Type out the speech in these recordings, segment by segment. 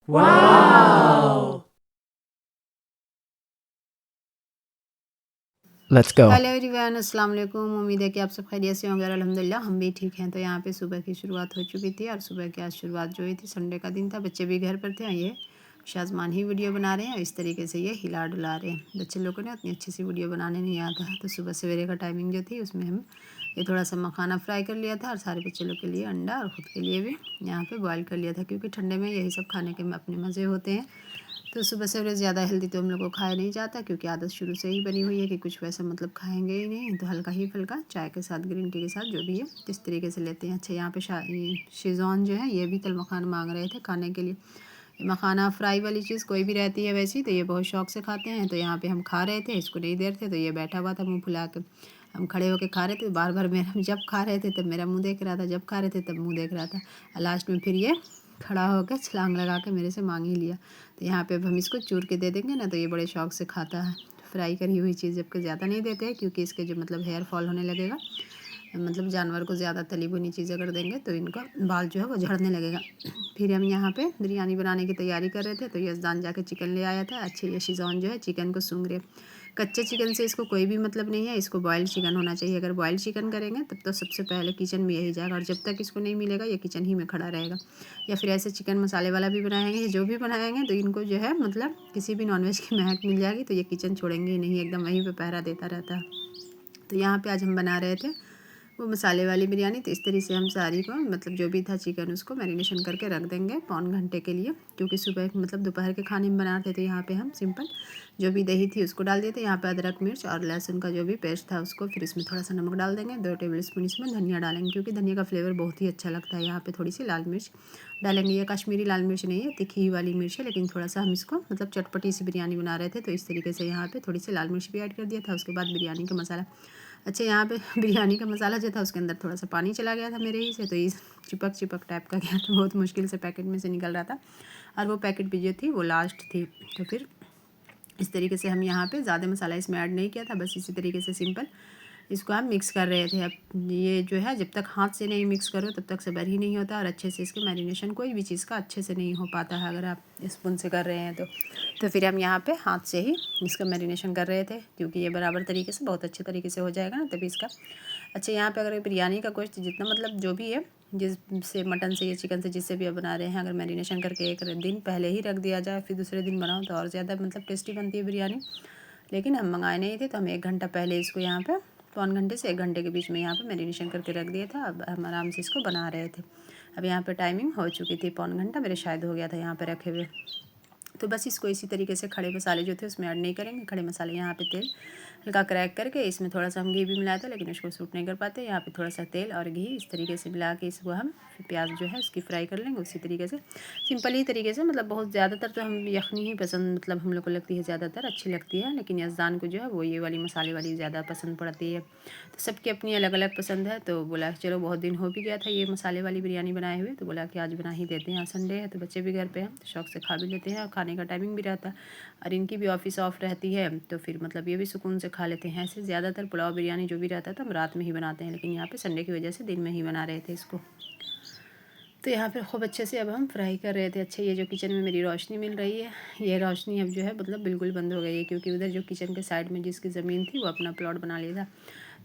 Wow! Let's go. Hello everyone, अस्सलाम वालेकुम। उम्मीद है कि आप सब खैरियत से होंगे और अल्हम्दुलिल्लाह हम भी ठीक हैं। तो यहाँ पे सुबह की शुरुआत हो चुकी थी और सुबह की आज शुरुआत जो हुई थी, संडे का दिन था, बच्चे भी घर पर थे और ये शाज़मान ही वीडियो बना रहे हैं। इस तरीके से ये हिला डुला रहे हैं। बच्चे लोगों ने उतनी अच्छी सी वीडियो बनाने नहीं आता है, तो सुबह सवेरे का टाइमिंग जो थी उसमें हम ये थोड़ा सा मखाना फ्राई कर लिया था और सारे बच्चे लोग के लिए अंडा और ख़ुद के लिए भी यहाँ पर बॉयल कर लिया था, क्योंकि ठंडे में यही सब खाने के अपने मज़े होते हैं। तो सुबह सवेरे ज़्यादा हेल्दी तो हम लोग को खाया नहीं जाता, क्योंकि आदत शुरू से ही बनी हुई है कि कुछ वैसा मतलब खाएंगे ही नहीं। तो हल्का ही फुल्का चाय के साथ, ग्रीन टी के साथ, जो भी है इस तरीके से लेते हैं। अच्छा, यहाँ पे शेज़वान जो है ये भी कल मखाना मांग रहे थे खाने के लिए। मखाना फ्राई वाली चीज़ कोई भी रहती है वैसी, तो ये बहुत शौक से खाते हैं। तो यहाँ पे हम खा रहे थे, इसको नहीं दे रहे थे, तो ये बैठा हुआ था मुँह फुला के। हम खड़े होकर खा रहे थे, बार बार मेरा जब खा रहे थे तब मेरा मुँह देख रहा था, जब खा रहे थे तब मुँह देख रहा था। लास्ट में फिर ये खड़ा होकर छलांग लगा के मेरे से मांग ही लिया। तो यहाँ पे अब हम इसको चूर के दे देंगे ना, तो ये बड़े शौक से खाता है फ्राई करी हुई चीज़। जबकि ज़्यादा नहीं देते हैं, क्योंकि इसके जो मतलब हेयर फॉल होने लगेगा। मतलब जानवर को ज़्यादा तली भुनी चीज़ अगर देंगे तो इनका बाल जो है वो झड़ने लगेगा। फिर हम यहाँ पे बिरयानी बनाने की तैयारी कर रहे थे, तो यज़दान जाके चिकन ले आया था। अच्छे ये शिज़ान जो है चिकन को सूंघ रहे। कच्चे चिकन से इसको कोई भी मतलब नहीं है, इसको बॉयल्ड चिकन होना चाहिए। अगर बॉयल्ड चिकन करेंगे तब तो सबसे पहले किचन में यही जाएगा, और जब तक इसको नहीं मिलेगा ये किचन ही में खड़ा रहेगा। या फिर ऐसे चिकन मसाले वाला भी बनाएंगे, जो भी बनाएंगे तो इनको जो है मतलब किसी भी नॉनवेज की महक मिल जाएगी तो ये किचन छोड़ेंगे ही नहीं, एकदम वहीं पे पहरा देता रहता है। तो यहाँ पे आज हम बना रहे थे वो मसाले वाली बिरयानी। तो इस तरीके से हम सारी को मतलब जो भी था चिकन उसको मैरिनेशन करके रख देंगे पौन घंटे के लिए, क्योंकि सुबह मतलब दोपहर के खाने में बनाते थे। यहाँ पे हम सिंपल जो भी दही थी उसको डाल दिए थे। यहाँ पे अदरक मिर्च और लहसुन का जो भी पेस्ट था उसको, फिर इसमें थोड़ा सा नमक डाल देंगे, 2 टेबल स्पून इसमें धनिया डालेंगे, क्योंकि धनिया का फ्लेवर बहुत ही अच्छा लगता है। यहाँ पे थोड़ी सी लाल मिर्च डालेंगे। ये कश्मीरी लाल मिर्च नहीं है, तीखी वाली मिर्च है, लेकिन थोड़ा सा हम इसको मतलब चटपटी सी बिरयानी बना रहे थे, तो इस तरीके से यहाँ पे थोड़ी सी लाल मिर्च भी ऐड कर दिया था। उसके बाद बिरयानी का मसाला, अच्छा यहाँ पे बिरयानी का मसाला जो था उसके अंदर थोड़ा सा पानी चला गया था मेरे ही से, तो इस चिपक चिपक टाइप का गया था, बहुत मुश्किल से पैकेट में से निकल रहा था। और वो पैकेट भी जो थी वो लास्ट थी। तो फिर इस तरीके से हम यहाँ पे ज़्यादा मसाला इसमें ऐड नहीं किया था, बस इसी तरीके से सिंपल इसको हम मिक्स कर रहे थे। अब ये जो है जब तक हाथ से नहीं मिक्स करो तब तक सबर ही नहीं होता, और अच्छे से इसके मैरिनेशन कोई भी चीज़ का अच्छे से नहीं हो पाता है अगर आप स्पून से कर रहे हैं तो फिर हम यहाँ पे हाथ से ही इसका मैरिनेशन कर रहे थे, क्योंकि ये बराबर तरीके से बहुत अच्छे तरीके से हो जाएगा ना तभी इसका। अच्छा, यहाँ पे अगर बिरयानी का गोश्त जितना मतलब जो भी है, जिससे मटन से या चिकन से जिससे भी आप बना रहे हैं, अगर मैरिनेशन करके एक दिन पहले ही रख दिया जाए फिर दूसरे दिन बनाओ तो और ज़्यादा मतलब टेस्टी बनती है बिरयानी। लेकिन हम मंगाए नहीं थे, तो हम 1 घंटा पहले इसको यहाँ पे पौन घंटे से 1 घंटे के बीच में यहाँ पे मैरिनेशन करके रख दिया था। अब हम आराम से इसको बना रहे थे। अब यहाँ पे टाइमिंग हो चुकी थी पौन घंटा, मेरे शायद हो गया था यहाँ पे रखे हुए। तो बस इसको इसी तरीके से खड़े मसाले जो थे उसमें ऐड नहीं करेंगे। खड़े मसाले यहाँ पे तेल हल्का क्रैक करके इसमें थोड़ा सा हम घी भी मिलाया था, लेकिन उसको सूट नहीं कर पाते। यहाँ पे थोड़ा सा तेल और घी इस तरीके से मिला के इसको हम प्याज जो है उसकी फ्राई कर लेंगे उसी तरीके से, सिंपल ही तरीके से। मतलब बहुत ज़्यादातर तो हम यखनी ही पसंद मतलब हम लोग को लगती है, ज़्यादातर अच्छी लगती है, लेकिन यज़दान को जो है वो ये वाली मसाले वाली ज़्यादा पसंद पड़ती है। तो सबकी अपनी अलग अलग पसंद है। तो बोला चलो बहुत दिन हो भी गया था ये मसाले वाली बिरयानी बनाए हुए, तो बोला कि आज बना ही देते हैं। आज संडे है तो बच्चे भी घर पे हैं, तो शौक से खा भी लेते हैं और खाने का टाइमिंग भी रहता है, और इनकी भी ऑफिस ऑफ रहती है, तो फिर मतलब ये भी सुकून से खा लेते हैं। ऐसे ज़्यादातर पुलाव बिरयानी जो भी रहता है तो हम रात में ही बनाते हैं, लेकिन यहाँ पे संडे की वजह से दिन में ही बना रहे थे इसको। तो यहाँ पर खूब अच्छे से अब हम फ्राई कर रहे थे। अच्छा, ये जो किचन में मेरी रोशनी मिल रही है, ये रोशनी अब जो है मतलब बिल्कुल बंद हो गई है, क्योंकि उधर जो किचन के साइड में जिसकी ज़मीन थी वो अपना प्लॉट बना लिया था।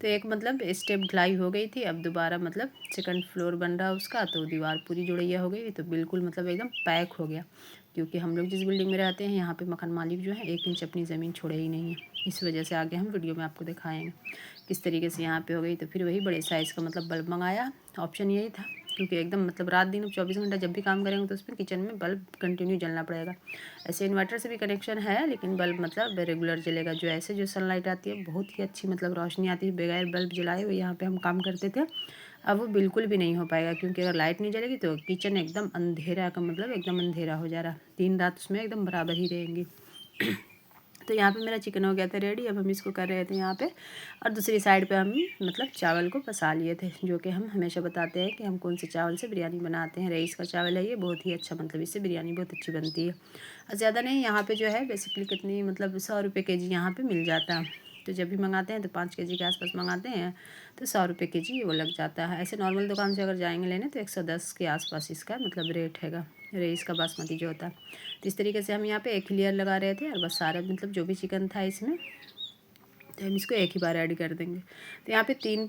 तो एक मतलब स्टेप ढलाई हो गई थी, अब दोबारा मतलब सेकंड फ्लोर बन रहा उसका, तो दीवार पूरी जुड़ैया हो गई, तो बिल्कुल मतलब एकदम पैक हो गया। क्योंकि हम लोग जिस बिल्डिंग में रहते हैं यहाँ पे मकान मालिक जो है 1 इंच अपनी ज़मीन छोड़े ही नहीं है, इस वजह से आगे हम वीडियो में आपको दिखाएंगे किस तरीके से यहाँ पे हो गई। तो फिर वही बड़े साइज़ का मतलब बल्ब मंगाया, ऑप्शन यही था, क्योंकि एकदम मतलब रात दिन 24 घंटा जब भी काम करेंगे तो उसमें किचन में बल्ब कंटिन्यू जलना पड़ेगा। ऐसे इन्वर्टर से भी कनेक्शन है, लेकिन बल्ब मतलब रेगुलर जलेगा। जो ऐसे जो सनलाइट आती है बहुत ही अच्छी मतलब रोशनी आती है बगैर बल्ब जलाए हुए यहाँ पे हम काम करते थे। अब वो बिल्कुल भी नहीं हो पाएगा, क्योंकि अगर लाइट नहीं जलेगी तो किचन एकदम अंधेरा का मतलब एकदम अंधेरा हो जा रहा, दिन रात उसमें एकदम बराबर ही रहेंगी। तो यहाँ पे मेरा चिकन हो गया था रेडी। अब हम इसको कर रहे थे यहाँ पे, और दूसरी साइड पे हम मतलब चावल को पसा लिए थे, जो कि हम हमेशा बताते हैं कि हम कौन से चावल से बिरयानी बनाते हैं। रईस का चावल है ये, बहुत ही अच्छा मतलब इससे बिरयानी बहुत अच्छी बनती है। और ज़्यादा नहीं, यहाँ पे जो है बेसिकली कितनी मतलब 100 रुपये के जी यहाँ पे मिल जाता है। तो जब भी मंगाते हैं तो 5 के जी के आसपास मंगाते हैं, तो 100 रुपये के जी वो लग जाता है। ऐसे नॉर्मल दुकान से अगर जाएंगे लेने तो 110 के आसपास इसका मतलब रेट हैगा। रेस का बासमती जो होता है। तो इस तरीके से हम यहाँ पे एक ही लेयर लगा रहे थे और बस सारा मतलब जो भी चिकन था इसमें, तो हम इसको एक ही बार ऐड कर देंगे। तो यहाँ पे 3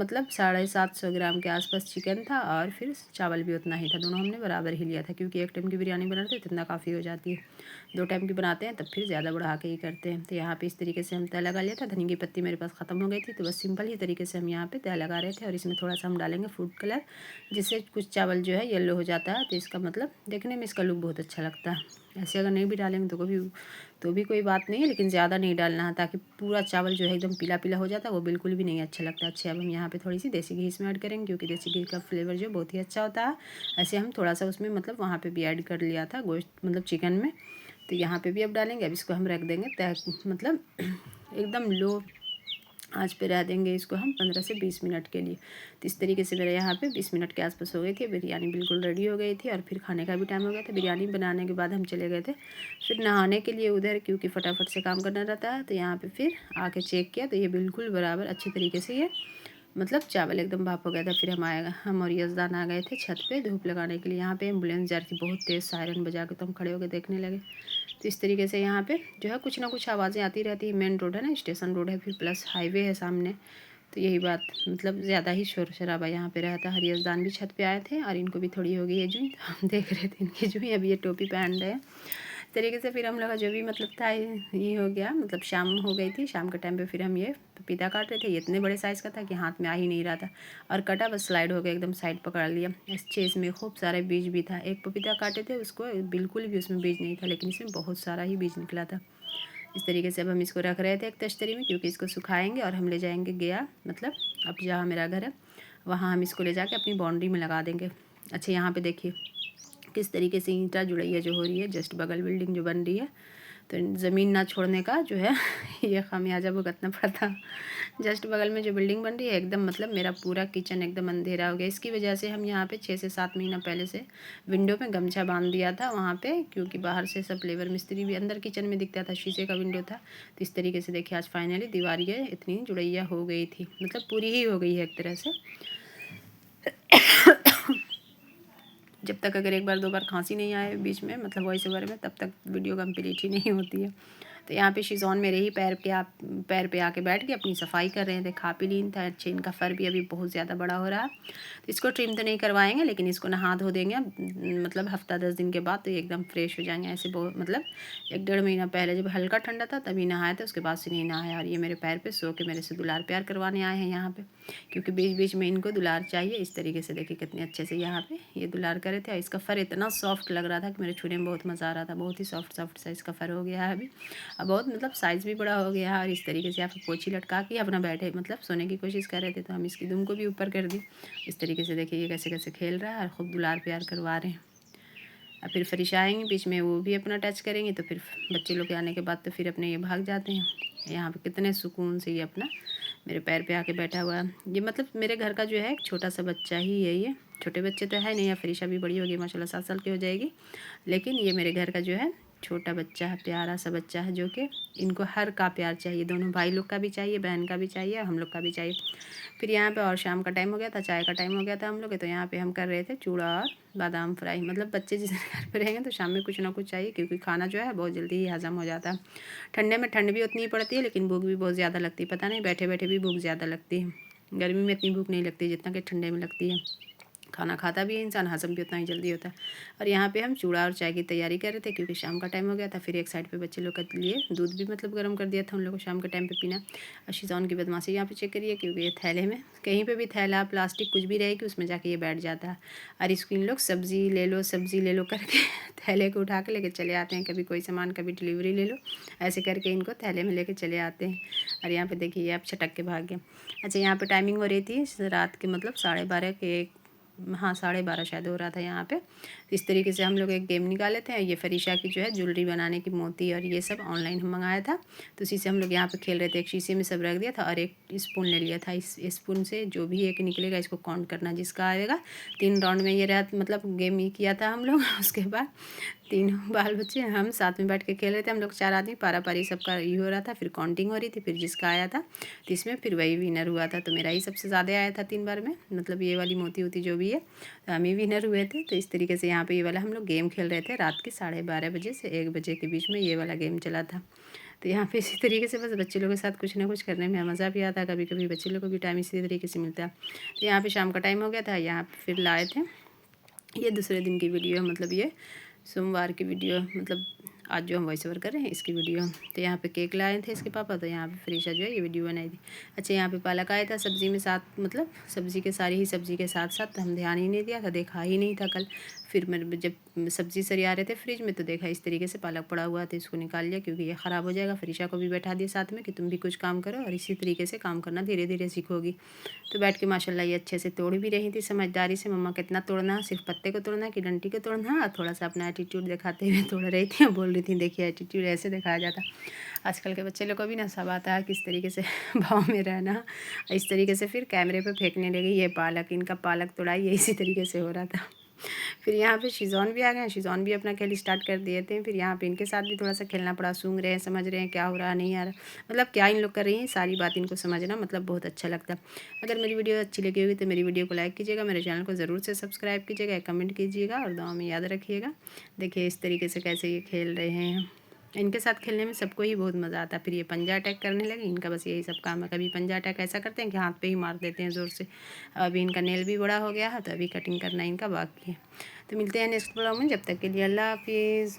मतलब 750 ग्राम के आसपास चिकन था और फिर चावल भी उतना ही था, दोनों हमने बराबर ही लिया था क्योंकि एक टाइम की बिरयानी बनाते हैं तो इतना काफ़ी हो जाती है, 2 टाइम की बनाते हैं तब फिर ज़्यादा बढ़ा के ही करते हैं। तो यहाँ पे इस तरीके से हम तय लगा लिया था। धनिया की पत्ती मेरे पास ख़त्म हो गई थी तो बस सिंपल ही तरीके से हम यहाँ पे तय लगा रहे थे और इसमें थोड़ा सा हम डालेंगे फूड कलर, जिससे कुछ चावल जो है येलो हो जाता है, तो इसका मतलब देखने में इसका लुक बहुत अच्छा लगता है। ऐसे अगर नहीं भी डालेंगे तो भी कोई बात नहीं है, लेकिन ज़्यादा नहीं डालना है ताकि पूरा चावल जो है एकदम पीला पीला हो जाता है, वो बिल्कुल भी नहीं अच्छा लगता। अच्छा, अब हम यहाँ पे थोड़ी सी देसी घी इसमें ऐड करेंगे क्योंकि देसी घी का फ्लेवर जो बहुत ही अच्छा होता है। ऐसे हम थोड़ा सा उसमें मतलब वहाँ पे भी ऐड कर लिया था गोश्त मतलब चिकन में, तो यहाँ पे भी अब डालेंगे। अब इसको हम रख देंगे तय मतलब एकदम लो आँच पे रह देंगे इसको हम 15 से 20 मिनट के लिए। तो इस तरीके से मेरे यहाँ पे 20 मिनट के आसपास हो गई थी, बिरयानी बिल्कुल रेडी हो गई थी और फिर खाने का भी टाइम हो गया था। बिरयानी बनाने के बाद हम चले गए थे फिर नहाने के लिए उधर, क्योंकि फटाफट से काम करना रहता है। तो यहाँ पे फिर आके चेक किया तो ये बिल्कुल बराबर अच्छी तरीके से ये मतलब चावल एकदम भाप हो गया था। फिर हम और यजदान आ गए थे छत पे धूप लगाने के लिए। यहाँ पे एम्बुलेंस जा रही थी बहुत तेज़, सायरन बजा के तो हम खड़े होकर देखने लगे। तो इस तरीके से यहाँ पे जो है कुछ ना कुछ आवाज़ें आती रहती है। मेन रोड है ना, स्टेशन रोड है, फिर प्लस हाईवे है सामने, तो यही बात मतलब ज़्यादा ही शोर शराबा यहाँ पे रहता है। यजदान भी छत पे आए थे और इनको भी थोड़ी हो गई है जुई, तो हम देख रहे थे इनकी जुई। अभी ये टोपी पहन रहे हैं तरीके से। फिर हम लोग का जो भी मतलब था ये हो गया, मतलब शाम हो गई थी। शाम के टाइम पे फिर हम ये पपीता काट रहे थे। ये इतने बड़े साइज़ का था कि हाथ में आ ही नहीं रहा था और कटा बस स्लाइड हो गया, एकदम साइड पकड़ लिया। इसमें खूब सारे बीज भी था। एक पपीता काटे थे उसको बिल्कुल भी उसमें बीज नहीं था, लेकिन इसमें बहुत सारा ही बीज निकला था। इस तरीके से अब हम इसको रख रहे थे एक तश्तरी में, क्योंकि इसको सुखाएंगे और हम ले जाएंगे गया मतलब अब जहाँ मेरा घर है वहाँ हम इसको ले जाके अपनी बाउंड्री में लगा देंगे। अच्छा, यहाँ पे देखिए किस तरीके से ईंटा जुड़ैया जो हो रही है, जस्ट बगल बिल्डिंग जो बन रही है, तो ज़मीन ना छोड़ने का जो है ये खामियाजा भुगतना पड़ता। जस्ट बगल में जो बिल्डिंग बन रही है एकदम मतलब मेरा पूरा किचन एकदम अंधेरा हो गया। इसकी वजह से हम यहाँ पे 6 से 7 महीना पहले से विंडो में गमछा बांध दिया था वहाँ पे, क्योंकि बाहर से सब लेबर मिस्त्री भी अंदर किचन में दिखता था, शीशे का विंडो था। तो इस तरीके से देखिए आज फाइनली दीवार ये इतनी जुड़ैया हो गई थी, मतलब पूरी ही हो गई है एक तरह से। जब तक अगर एक बार 2 बार खांसी नहीं आए बीच में मतलब वॉइस ओवर में, तब तक वीडियो कंप्लीट ही नहीं होती है। तो यहाँ पे शिजॉन मेरे ही पैर पे आके बैठ के अपनी सफाई कर रहे थे। खा पी लीन था। अच्छे, इनका फर भी अभी बहुत ज़्यादा बड़ा हो रहा है, तो इसको ट्रिम तो नहीं करवाएंगे, लेकिन इसको नहा धो देंगे मतलब हफ्ता 10 दिन के बाद, तो ये एकदम फ्रेश हो जाएंगे। ऐसे बहुत मतलब 1-1.5 महीना पहले जब हल्का ठंडा था तभी नहाए थे, उसके बाद से नहीं नहाया। और ये मेरे पैर पे सो के मेरे से दुलार प्यार करवाने आए हैं यहाँ पे, क्योंकि बीच बीच में इनको दुलार चाहिए। इस तरीके से देखिए कितने अच्छे से यहाँ पे ये दुलार करे थे। इसका फ़र इतना सॉफ्ट लग रहा था कि मेरे छूने में बहुत मज़ा आ रहा था। बहुत ही सॉफ्ट सा इसका फ़र हो गया है अभी, अब बहुत मतलब साइज़ भी बड़ा हो गया है। और इस तरीके से यहाँ पे पोछी लटका के अपना बैठे मतलब सोने की कोशिश कर रहे थे, तो हम इसकी दुम को भी ऊपर कर दी। इस तरीके से देखिए ये कैसे कैसे खेल रहा है और खूब दुलार प्यार करवा रहे हैं। और फिर फरिश आएंगे बीच में, वो भी अपना टच करेंगे, तो फिर बच्चे लोग के आने के बाद तो फिर अपने ये भाग जाते हैं। यहाँ पे कितने सुकून से ये अपना मेरे पैर पे आके बैठा हुआ है। ये मतलब मेरे घर का जो है एक छोटा सा बच्चा ही है। ये छोटे बच्चे तो है नहीं, या फरिशा भी बड़ी होगी माशाल्लाह 7 साल की हो जाएगी, लेकिन ये मेरे घर का जो है छोटा बच्चा है, प्यारा सा बच्चा है, जो कि इनको हर का प्यार चाहिए। दोनों भाई लोग का भी चाहिए, बहन का भी चाहिए, हम लोग का भी चाहिए। फिर यहाँ पे और शाम का टाइम हो गया था, चाय का टाइम हो गया था हम लोग के, तो यहाँ पे हम कर रहे थे चूड़ा और बादाम फ्राई। मतलब बच्चे जिस घर पे रहेंगे तो शाम में कुछ ना कुछ चाहिए, क्योंकि खाना जो है बहुत जल्दी ही हज़म हो जाता है। ठंडे में ठंड भी उतनी ही पड़ती है, लेकिन भूख भी बहुत ज़्यादा लगती है। पता नहीं बैठे बैठे भी भूख ज़्यादा लगती है। गर्मी में इतनी भूख नहीं लगती जितना कि ठंडे में लगती है। खाना खाता भी है इंसान, हज़म भी उतना ही जल्दी होता है। और यहाँ पे हम चूड़ा और चाय की तैयारी कर रहे थे, क्योंकि शाम का टाइम हो गया था। फिर एक साइड पे बच्चे लोग के लिए दूध भी मतलब गर्म कर दिया था उन लोगों को शाम के टाइम पे पीना। और शिजॉन की बदमाशी यहाँ पे चेक करिए, क्योंकि ये थैले में कहीं पे भी थैला प्लास्टिक कुछ भी रहेगी उसमें जाके ये बैठ जाता है। और इसको इन लोग सब्ज़ी ले लो करके थैले को उठा के लेके चले आते हैं। कभी कोई सामान, कभी डिलीवरी ले लो, ऐसे करके इनको थैले में लेके चले आते हैं। और यहाँ पे देखिए आप छटक के भाग गए। अच्छा, यहाँ पे टाइमिंग हो रही थी रात के मतलब 12:30 के, हाँ 12:30 शायद हो रहा था यहाँ पे। इस तरीके से हम लोग एक गेम निकाले थे। ये फरीशा की जो है ज्वेलरी बनाने की मोती और ये सब ऑनलाइन हम मंगाया था, तो उसी से हम लोग यहाँ पे खेल रहे थे। एक शीशे में सब रख दिया था और एक स्पून ले लिया था। इस स्पून से जो भी एक निकलेगा इसको काउंट करना, जिसका आएगा 3 राउंड में ये मतलब गेम ही किया था हम लोग। उसके बाद तीनों बाल बच्चे हम साथ में बैठ के खेल रहे थे। हम लोग 4 आदमी, पारा पारी सबका ये हो रहा था। फिर काउंटिंग हो रही थी, फिर जिसका आया था तो इसमें फिर वही विनर हुआ था। तो मेरा ही सबसे ज़्यादा आया था 3 बार में, मतलब ये वाली मोती होती जो भी है, तो हम ही विनर हुए थे। तो इस तरीके से यहाँ पे ये वाला हम लोग गेम खेल रहे थे रात के 12:30 बजे से 1 बजे के बीच में ये वाला गेम चला था। तो यहाँ पे इसी तरीके से बस बच्चे लोगों के साथ कुछ ना कुछ करने में मज़ा भी आता है। कभी कभी बच्चे लोगों को भी टाइम इसी तरीके से मिलता है। तो यहाँ पे शाम का टाइम हो गया था, यहाँ पे फिर लाए थे। ये दूसरे दिन की वीडियो है, मतलब ये सोमवार की वीडियो, मतलब आज जो हम वॉइस ओवर कर रहे हैं इसकी वीडियो। तो यहाँ पे केक लाए थे इसके पापा, तो यहाँ पे फ्रीशा जो है ये वीडियो बनाई थी। अच्छा, यहाँ पे पालक आया था सब्ज़ी में साथ, मतलब सब्ज़ी के सारी ही सब्ज़ी के साथ साथ, हम ध्यान ही नहीं दिया था, देखा ही नहीं था कल। फिर मैं जब सब्ज़ी सरिया रहे थे फ्रिज में तो देखा इस तरीके से पालक पड़ा हुआ था, इसको निकाल लिया क्योंकि ये ख़राब हो जाएगा। फ्रीशा को भी बैठा दिया साथ में कि तुम भी कुछ काम करो और इसी तरीके से काम करना, धीरे धीरे सीखोगी। तो बैठ के माशाल्लाह ये अच्छे से तोड़ भी रही थी समझदारी से। मम्मा कितना तोड़ना है, सिर्फ पत्ते को तोड़ना है कि डंडी को तोड़ना है, और थोड़ा सा अपना एटीट्यूड दिखाते हुए तोड़ रही थी। बोल रही थी देखिए एटीट्यूड ऐसे दिखाया जाता। आजकल के बच्चे लोग को भी ना सब आता है किस तरीके से भाव में रहना। इस तरीके से फिर कैमरे पे फेंकने लगी ये पालक, इनका पालक तोड़ाई, ये इसी तरीके से हो रहा था। फिर यहाँ पे शिजौन भी आ गए हैं, शिजौन भी अपना खेल स्टार्ट कर दिए थे। फिर यहाँ पे इनके साथ भी थोड़ा सा खेलना पड़ा, सूंघ रहे हैं, समझ रहे हैं क्या हो रहा है नहीं आ रहा, मतलब क्या इन लोग कर रही हैं सारी बात इनको समझना, मतलब बहुत अच्छा लगता है। अगर मेरी वीडियो अच्छी लगी होगी तो मेरी वीडियो को लाइक कीजिएगा, मेरे चैनल को ज़रूर से सब्सक्राइब कीजिएगा, कमेंट कीजिएगा और दुआ में याद रखिएगा। देखिए इस तरीके से कैसे ये खेल रहे हैं। इनके साथ खेलने में सबको ही बहुत मज़ा आता है। फिर ये पंजा अटैक करने लगे, इनका बस यही सब काम है। कभी पंजा अटैक ऐसा करते हैं कि हाथ पे ही मार देते हैं ज़ोर से। अभी इनका नेल भी बड़ा हो गया है तो अभी कटिंग करना इनका बाकी है। तो मिलते हैं नेक्स्ट ब्लॉग में, जब तक के लिए अल्लाह हाफिज़।